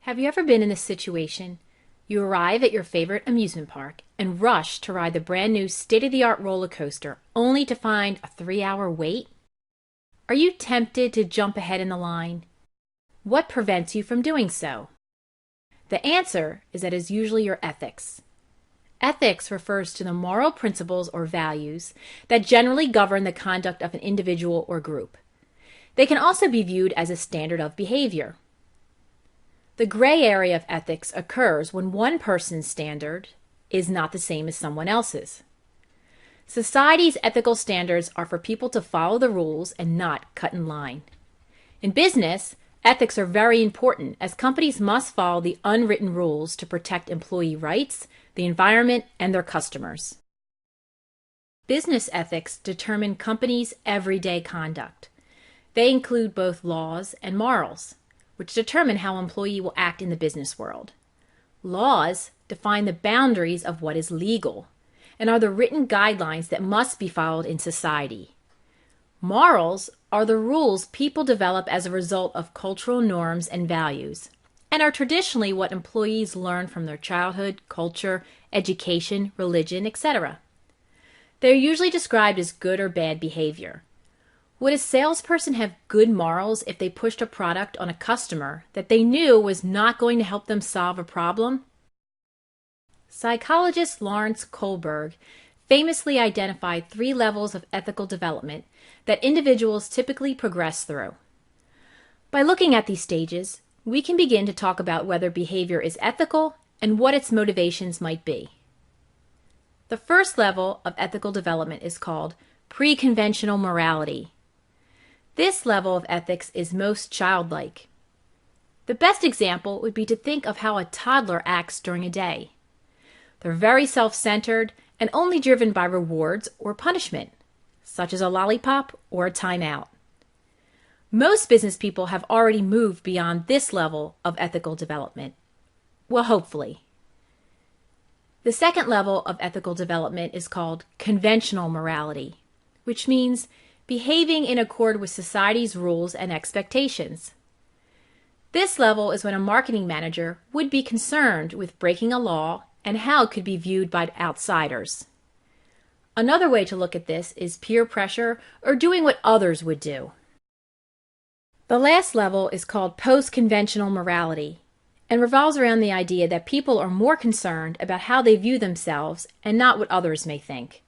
Have you ever been in this situation? You arrive at your favorite amusement park and rush to ride the brand new state-of-the-art roller coaster only to find a 3-hour wait? Are you tempted to jump ahead in the line? What prevents you from doing so? The answer is that it is usually your ethics. Ethics refers to the moral principles or values that generally govern the conduct of an individual or group. They can also be viewed as a standard of behavior. The gray area of ethics occurs when one person's standard is not the same as someone else's. Society's ethical standards are for people to follow the rules and not cut in line. In business, ethics are very important as companies must follow the unwritten rules to protect employee rights, the environment, and their customers. Business ethics determine companies' everyday conduct. They include both laws and morals, which determine how an employee will act in the business world. Laws define the boundaries of what is legal and are the written guidelines that must be followed in society. Morals are the rules people develop as a result of cultural norms and values, and are traditionally what employees learn from their childhood, culture, education, religion, etc. They are usually described as good or bad behavior. Would a salesperson have good morals if they pushed a product on a customer that they knew was not going to help them solve a problem? Psychologist Lawrence Kohlberg famously identified 3 levels of ethical development that individuals typically progress through. By looking at these stages, we can begin to talk about whether behavior is ethical and what its motivations might be. The first level of ethical development is called pre-conventional morality. This level of ethics is most childlike. The best example would be to think of how a toddler acts during a day. They're very self-centered and only driven by rewards or punishment, such as a lollipop or a timeout. Most business people have already moved beyond this level of ethical development. Well, hopefully. The second level of ethical development is called conventional morality, which means behaving in accord with society's rules and expectations. This level is when a marketing manager would be concerned with breaking a law and how it could be viewed by outsiders. Another way to look at this is peer pressure or doing what others would do. The last level is called post-conventional morality and revolves around the idea that people are more concerned about how they view themselves and not what others may think.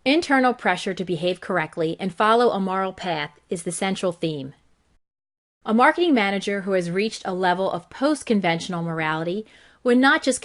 Internal pressure to behave correctly and follow a moral path is the central theme. A marketing manager who has reached a level of post-conventional morality would not just